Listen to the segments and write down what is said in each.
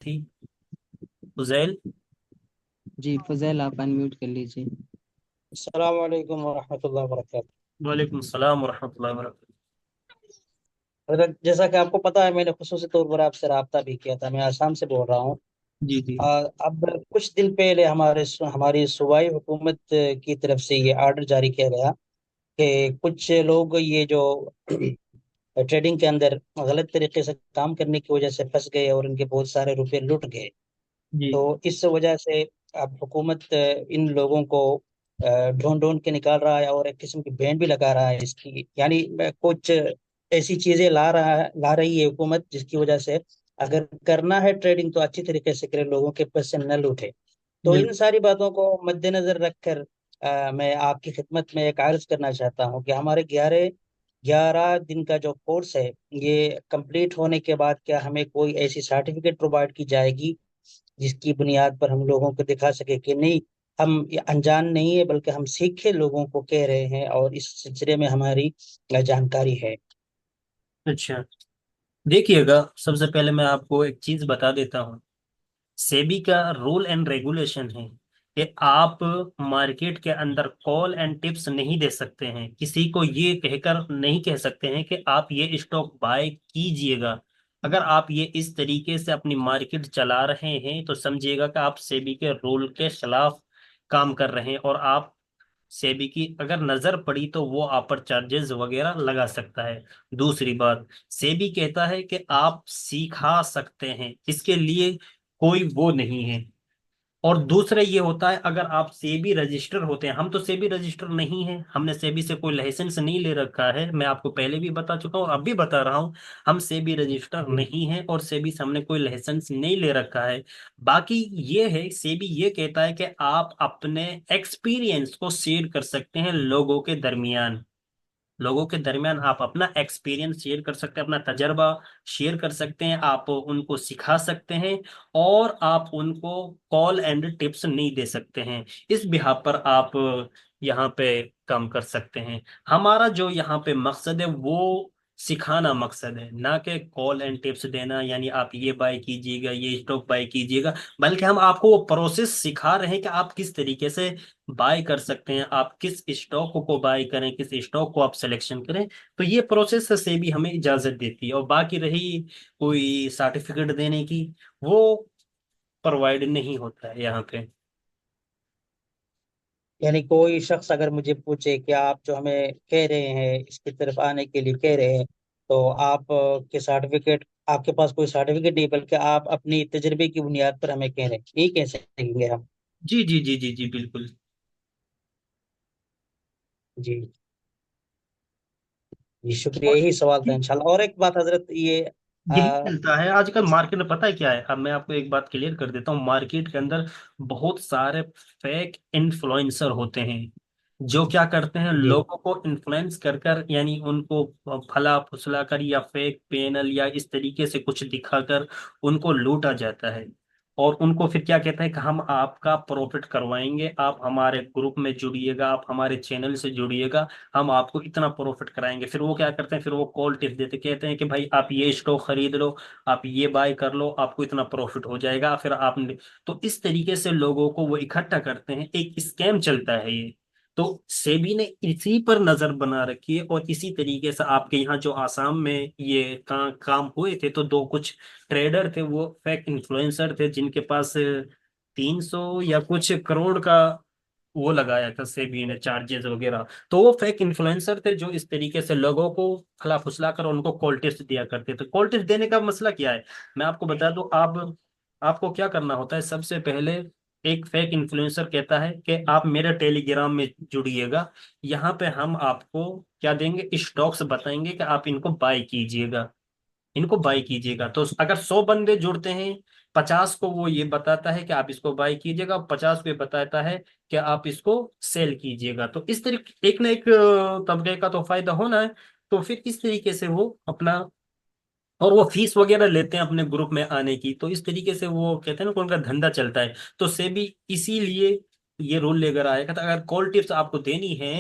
थी। उजैल। जी फजैल, आप अनम्यूट कर लीजिए। अस्सलाम वालेकुम वरहमतुल्लाहि वबरकातुहू। वालेकुम सलाम वरहमतुल्लाहि वबरकातुहू। हज़रत, जैसा कि आपको पता है, मैंने खुसूसी तौर पर आपसे रब्ता भी किया था। मैं आसाम से बोल रहा हूँ। जी जी अब कुछ दिन पहले हमारी सूबाई हुकूमत की तरफ से ये आर्डर जारी किया गया कि कुछ लोग ये जो ट्रेडिंग के अंदर गलत तरीके से काम करने की वजह से फंस गए और उनके बहुत सारे रुपए लुट गए। जी तो इस वजह से अब हुकूमत इन लोगों को ढूंढ ढूंढ के निकाल रहा है और एक किस्म की बैन भी लगा रहा है इसकी, यानी कुछ ऐसी चीजें ला रही है हुकूमत, जिसकी वजह से अगर करना है ट्रेडिंग तो अच्छी तरीके से करे, लोगों के पैसे न लूटे। तो इन बिल्कुल। सारी बातों को मद्देनजर रखकर मैं आपकी खिदमत में एक अर्ज करना चाहता हूँ कि हमारे 11 दिन का जो कोर्स है, ये कंप्लीट होने के बाद क्या हमें कोई ऐसी सर्टिफिकेट प्रोवाइड की जाएगी जिसकी बुनियाद पर हम लोगों को दिखा सके कि नहीं, हम ये अनजान नहीं है बल्कि हम सीखे लोगों को कह रहे हैं और इस सिलसिले में हमारी जानकारी है। अच्छा, देखिएगा, सबसे पहले मैं आपको एक चीज बता देता हूँ। सेबी का रूल एंड रेगुलेशन है कि आप मार्केट के अंदर कॉल एंड टिप्स नहीं दे सकते हैं। किसी को ये कहकर नहीं कह सकते हैं कि आप ये स्टॉक बाय कीजिएगा। अगर आप ये इस तरीके से अपनी मार्केट चला रहे हैं तो समझिएगा कि आप सेबी के रूल के खिलाफ काम कर रहे हैं, और आप सेबी की अगर नजर पड़ी तो वो आप पर चार्जेस वगैरह लगा सकता है। दूसरी बात, सेबी कहता है कि आप सिखा सकते हैं, इसके लिए कोई वो नहीं है। और दूसरा ये होता है, अगर आप सेबी रजिस्टर होते हैं, हम तो सेबी रजिस्टर नहीं है, हमने सेबी से कोई लाइसेंस नहीं ले रखा है। मैं आपको पहले भी बता चुका हूँ और अब भी बता रहा हूँ, हम सेबी रजिस्टर नहीं है और सेबी से हमने कोई लाइसेंस नहीं ले रखा है। बाकी ये है, सेबी ये कहता है कि आप अपने एक्सपीरियंस को शेयर कर सकते हैं लोगों के दरमियान आप अपना एक्सपीरियंस शेयर कर सकते हैं, अपना तजर्बा शेयर कर सकते हैं, आप उनको सिखा सकते हैं। और आप उनको कॉल एंड टिप्स नहीं दे सकते हैं। इस बिहाफ पर आप यहाँ पे काम कर सकते हैं। हमारा जो यहाँ पे मकसद है वो सिखाना मकसद है, ना कि कॉल एंड टिप्स देना, यानी आप ये बाय कीजिएगा, ये स्टॉक बाय कीजिएगा। बल्कि हम आपको वो प्रोसेस सिखा रहे हैं कि आप किस तरीके से बाय कर सकते हैं, आप किस स्टॉक को बाय करें, किस स्टॉक को आप सिलेक्शन करें। तो ये प्रोसेस से भी हमें इजाजत देती है। और बाकी रही कोई सर्टिफिकेट देने की, वो प्रोवाइड नहीं होता है यहाँ पे। यानी कोई शख्स अगर मुझे पूछे कि आप जो हमें कह रहे हैं इसकी तरफ आने के लिए कह रहे हैं, तो आप के सर्टिफिकेट, आपके पास कोई सर्टिफिकेट नहीं बल्कि आप अपनी तजर्बे की बुनियाद पर हमें कह रहे हैं, ये कह सकेंगे हम। जी जी जी जी जी बिल्कुल। जी। जी शुक्रिया, और यही सवाल था इंशाल्लाह। और एक बात हजरत, ये यही आ, चलता है आजकल मार्केट में। पता है क्या है, अब मैं आपको एक बात क्लियर कर देता हूँ। मार्केट के अंदर बहुत सारे फेक इन्फ्लुएंसर होते हैं, जो क्या करते हैं, जी। लोगों को इन्फ्लुएंस कर कर, यानी उनको फला फुसला कर या फेक पैनल या इस तरीके से कुछ दिखाकर उनको लूटा जाता है। और उनको फिर क्या कहते हैं कि हम आपका प्रॉफिट करवाएंगे, आप हमारे ग्रुप में जुड़िएगा, आप हमारे चैनल से जुड़िएगा, हम आपको इतना प्रॉफिट कराएंगे। फिर वो क्या करते हैं, फिर वो कॉल टिप देते, कहते हैं कि भाई आप ये स्टॉक खरीद लो, आप ये बाय कर लो, आपको इतना प्रॉफिट हो जाएगा। फिर आपने, तो इस तरीके से लोगों को वो इकट्ठा करते हैं, एक स्कैम चलता है ये। तो सेबी ने इसी पर नजर बना रखी है। और इसी तरीके से आपके यहाँ जो आसाम में ये काम हुए थे, तो दो कुछ ट्रेडर थे, वो फेक इन्फ्लुएंसर थे, जिनके पास 300 या कुछ करोड़ का वो लगाया था सेबी ने, चार्जेस वगैरह। तो वो फेक इन्फ्लुएंसर थे, जो इस तरीके से लोगों को फला फुसला कर उनको कॉल टिप्स दिया करते थे। कॉल टिप्स देने का मसला क्या है, मैं आपको बता दूं। आप आपको क्या करना होता है, सबसे पहले एक फेक इन्फ्लुएंसर कहता है कि आप मेरे टेलीग्राम में जुड़िएगा, यहाँ पे हम आपको क्या देंगे, स्टॉक्स बताएंगे कि आप इनको बाई कीजिएगा। तो अगर 100 बंदे जुड़ते हैं, 50 को वो ये बताता है कि आप इसको बाई कीजिएगा, 50 को ये बताता है कि आप इसको सेल कीजिएगा। तो इस तरीके एक ना एक तबके का तो फायदा होना है। तो फिर इस तरीके से वो अपना, और वो फीस वगैरह लेते हैं अपने ग्रुप में आने की। तो इस तरीके से वो कहते हैं ना कि उनका धंधा चलता है। तो सेबी इसीलिए ये रूल लेकर आया था, अगर कॉल टिप्स आपको देनी है,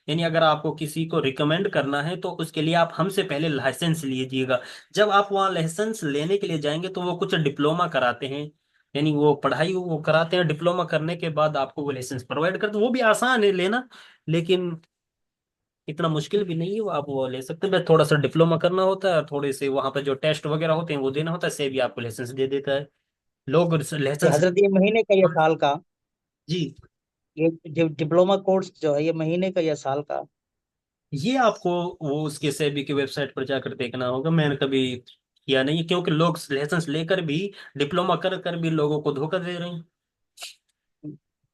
यानी अगर आपको किसी को रिकमेंड करना है, तो उसके लिए आप हमसे पहले लाइसेंस लीजिएगा। जब आप वहाँ लाइसेंस लेने के लिए जाएंगे तो वो कुछ डिप्लोमा कराते हैं, यानी वो पढ़ाई वो कराते हैं, डिप्लोमा करने के बाद आपको वो लाइसेंस प्रोवाइड करते हैं। वो भी आसान है लेना, लेकिन इतना मुश्किल भी नहीं है, वो आप वो ले सकते हैं। बस थोड़ा सा डिप्लोमा करना होता है, और थोड़े से वहां पर जो टेस्ट वगैरह होते हैं वो देना होता है, से भी आपको लाइसेंस दे देता है। लोग ये लाइसेंस। हजरत, ये महीने का या साल का? जी, ये डिप्लोमा कोर्स जो है, ये महीने का या साल का? ये आपको वो उसके सेबी की वेबसाइट पर जाकर देखना होगा, मैंने कभी किया नहीं है, क्योंकि लोग लाइसेंस लेकर भी, डिप्लोमा कर कर भी लोगों को धोखा दे रहे हैं।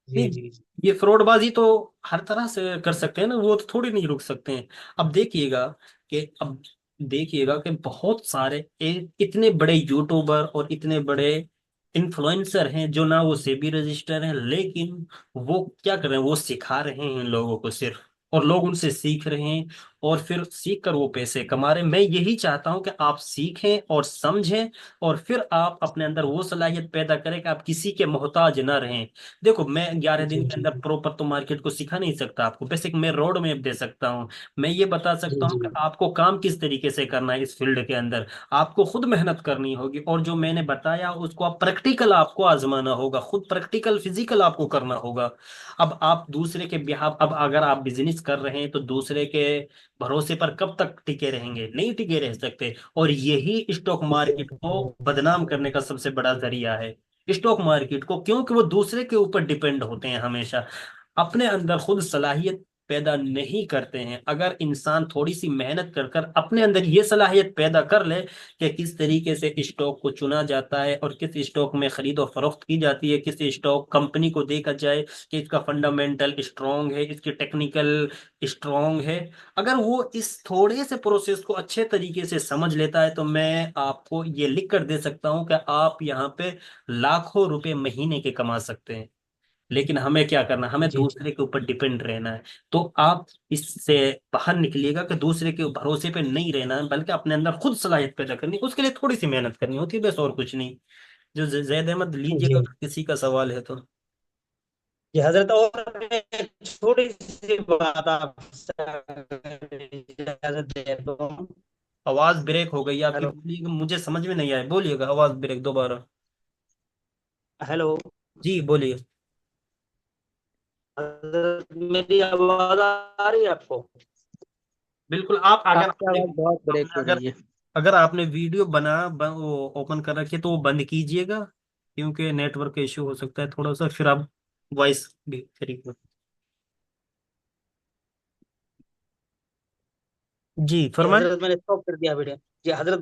जी नहीं, जी जी। ये फ्रॉडबाजी तो हर तरह से कर सकते हैं ना, वो तो थोड़ी नहीं रुक सकते हैं। अब देखिएगा अब देखिएगा कि बहुत सारे इतने बड़े यूट्यूबर और इतने बड़े इन्फ्लुएंसर हैं जो ना वो सेबी रजिस्टर हैं, लेकिन वो क्या कर रहे हैं, वो सिखा रहे हैं लोगों को सिर्फ, और लोग उनसे सीख रहे हैं, और फिर सीख कर वो पैसे कमा रहे हैं। मैं यही चाहता हूं कि आप सीखें और समझें, और फिर आप अपने अंदर वो सलाहियत पैदा करें कि आप किसी के मोहताज ना रहें। देखो, मैं 11 दिन जी के जी अंदर प्रॉपर तो मार्केट को सिखा नहीं सकता आपको, बेसिक मैं रोड मैप दे सकता हूँ। मैं ये बता जी सकता हूँ जी कि आपको काम किस तरीके से करना है इस फील्ड के अंदर। आपको खुद मेहनत करनी होगी, और जो मैंने बताया उसको आप प्रैक्टिकल आपको आजमाना होगा, खुद प्रैक्टिकल फिजिकल आपको करना होगा। अब आप दूसरे के बिहाफ, अब अगर आप बिजनेस कर रहे हैं तो दूसरे के भरोसे पर कब तक टिके रहेंगे, नहीं टिके रह सकते। और यही स्टॉक मार्केट को बदनाम करने का सबसे बड़ा जरिया है। स्टॉक मार्केट को, क्योंकि वो दूसरे के ऊपर डिपेंड होते हैं हमेशा, अपने अंदर खुद सलाहियत पैदा नहीं करते हैं। अगर इंसान थोड़ी सी मेहनत कर कर अपने अंदर ये सलाहियत पैदा कर ले कि किस तरीके से स्टॉक को चुना जाता है, और किस स्टॉक में खरीद और फरोख्त की जाती है, किस स्टॉक कंपनी को देखा जाए कि इसका फंडामेंटल स्ट्रांग है, इसकी टेक्निकल स्ट्रांग है, अगर वो इस थोड़े से प्रोसेस को अच्छे तरीके से समझ लेता है, तो मैं आपको ये लिख कर दे सकता हूं कि आप यहाँ पे लाखों रुपए महीने के कमा सकते हैं। लेकिन हमें क्या करना है, हमें जी जी। दूसरे के ऊपर डिपेंड रहना है। तो आप इससे बाहर निकलिएगा कि दूसरे के भरोसे पे नहीं रहना है, बल्कि अपने अंदर खुद सलाहियत पैदा करनी है। उसके लिए थोड़ी सी मेहनत करनी होती है, बस और कुछ नहीं। जो जैद अहमद लीजिएगा, जी अगर किसी का सवाल है तो। जी हजरत, और एक छोटी सी बात आपसे इजाजत दे तो। आवाज ब्रेक हो गई आपकी, हेलो। बोलिएगा, मुझे समझ में नहीं आया, बोलिएगा, आवाज ब्रेक दोबारा। हेलो। जी बोलिए। हजरत, मेरी आवाज आ रही है आपको? बिल्कुल, आप अगर आपकी आवाज बहुत ब्रेक आपने हो अगर रही है। अगर आपने वीडियो वो ओपन कर रखी है तो वो बंद कीजिएगा, क्योंकि नेटवर्क का इश्यू हो सकता है थोड़ा सा, फिर आप वॉइस भी करिए। जी जी फरमाएं। हजरत, मैंने स्टॉप कर दिया वीडियो। जी हजरत,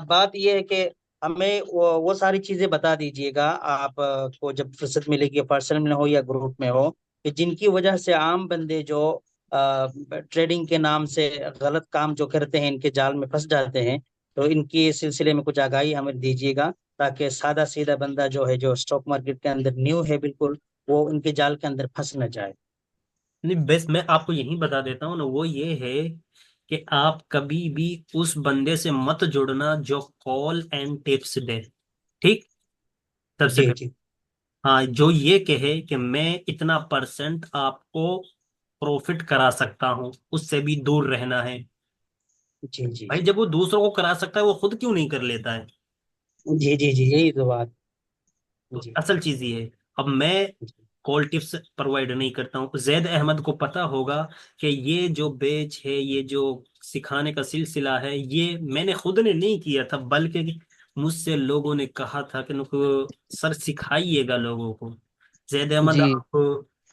बात ये है कि हमें वो सारी चीजें बता दीजिएगा आप को जब फुर्सत मिलेगी, पर्सनल में हो या ग्रुप में हो, कि जिनकी वजह से आम बंदे जो ट्रेडिंग के नाम से गलत काम जो करते हैं, इनके जाल में फंस जाते हैं। तो इनके सिलसिले में कुछ आगाही हमें दीजिएगा, ताकि सादा सीधा बंदा जो है, जो स्टॉक मार्केट के अंदर न्यू है बिल्कुल, वो इनके जाल के अंदर फंस न जाए। नहीं, बस मैं आपको यही बता देता हूँ ना, वो ये है कि आप कभी भी उस बंदे से मत जुड़ना जो कॉल एंड टिप्स दे। ठीक, सबसे जी पहले। जी हाँ, जो ये कहे कि मैं इतना परसेंट आपको प्रॉफिट करा सकता हूँ, उससे भी दूर रहना है। जी जी भाई, जी जब वो दूसरों को करा सकता है, वो खुद क्यों नहीं कर लेता है? जी जी जी, यही तो बात। तो जी असल चीज ये है। अब मैं जी कॉल टिप्स प्रोवाइड नहीं करता हूँ। जैद अहमद को पता होगा कि ये जो बेच है, ये जो सिखाने का सिलसिला है, ये मैंने खुद ने नहीं किया था, बल्कि मुझसे लोगों ने कहा था कि नुको सर सिखाइएगा लोगों को। जैद अहमद जी आप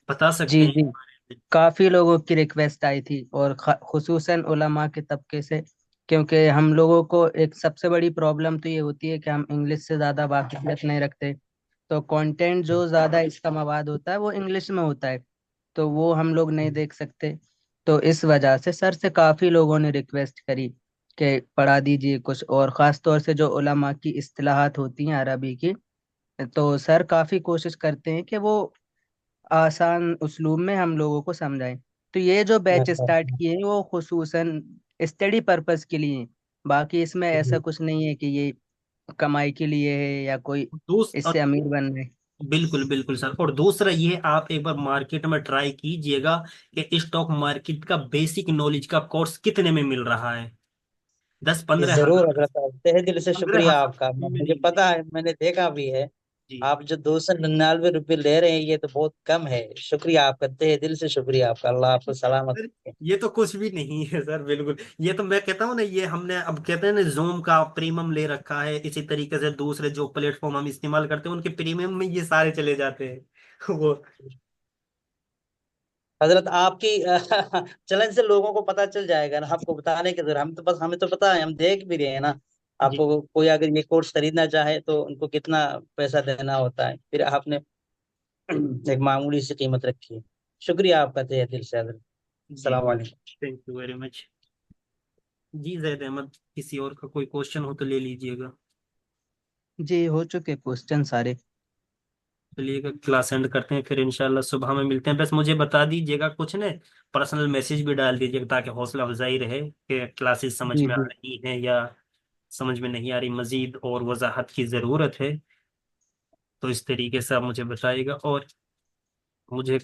बता सकते जी हैं जी। इस बारे में? काफी लोगों की रिक्वेस्ट आई थी, और खुसूसन उलमा के तबके से। क्योंकि हम लोगों को एक सबसे बड़ी प्रॉब्लम तो ये होती है कि हम इंग्लिश से ज्यादा वाकिफियत नहीं रखते। तो कंटेंट जो ज्यादा इसका मवाद होता है वो इंग्लिश में होता है, तो वो हम लोग नहीं देख सकते। तो इस वजह से सर से काफी लोगों ने रिक्वेस्ट करी कि पढ़ा दीजिए कुछ, और खास तौर से जो उलमा की इस्तिलाहात होती हैं अरबी की। तो सर काफी कोशिश करते हैं कि वो आसान उस्लूब में हम लोगों को समझाएं। तो ये जो बैच स्टार्ट अच्छा। किए हैं वो खुसूसन स्टडी पर्पस के लिए हैं। बाकी इसमें ऐसा जी कुछ नहीं है कि ये कमाई के लिए है या कोई दूस इससे अमीर बनना है। बिल्कुल बिल्कुल सर। और दूसरा ये, आप एक बार मार्केट में ट्राई कीजिएगा कि स्टॉक मार्केट का बेसिक नॉलेज का कोर्स कितने में मिल रहा है। 10-15 हजार। जरूर हजरत साहब, तहे दिल से पंद्रह शुक्रिया हजार आपका, में मुझे मिलेंगे। पता है, मैंने देखा भी है। जी। आप जो 299 रुपये ले रहे हैं ये तो बहुत कम है। शुक्रिया आपका, तहे दिल से शुक्रिया आपका, अल्लाह आपको सलामत सर रखे। ये तो कुछ भी नहीं है सर, बिल्कुल। ये तो मैं कहता हूँ ना, ये हमने अब कहते हैं ना जूम का प्रीमियम ले रखा है, इसी तरीके से दूसरे जो प्लेटफॉर्म हम इस्तेमाल करते हैं उनके प्रीमियम में ये सारे चले जाते हैं वो। हजरत आपकी चलन से लोगों को पता चल जाएगा ना, आपको बताने की जरूरत, हम तो बस, हमें तो पता है, हम देख भी रहे हैं ना। जी आपको कोई अगर ये कोर्स खरीदना चाहे तो उनको कितना पैसा देना होता है, फिर आपने एक मामूली सी कीमत रखी है। शुक्रिया आपका तहे दिल से हजरत। जी। सलाम वालेकुम। Thank you very much. जी जैद अहमद, किसी और का कोई क्वेश्चन हो तो ले लीजिएगा। जी हो चुके क्वेश्चन सारे। चलिएगा, क्लास एंड करते हैं, फिर इंशाल्लाह सुबह में मिलते हैं। बस मुझे बता दीजिएगा कुछ ने, पर्सनल मैसेज भी डाल दीजिएगा ताकि हौसला अफजाई रहे कि क्लासेस समझ जी में आ जी। रही हैं या समझ में नहीं आ रही, मजीद और वजाहत की ज़रूरत है। तो इस तरीके से आप मुझे बताइएगा। और मुझे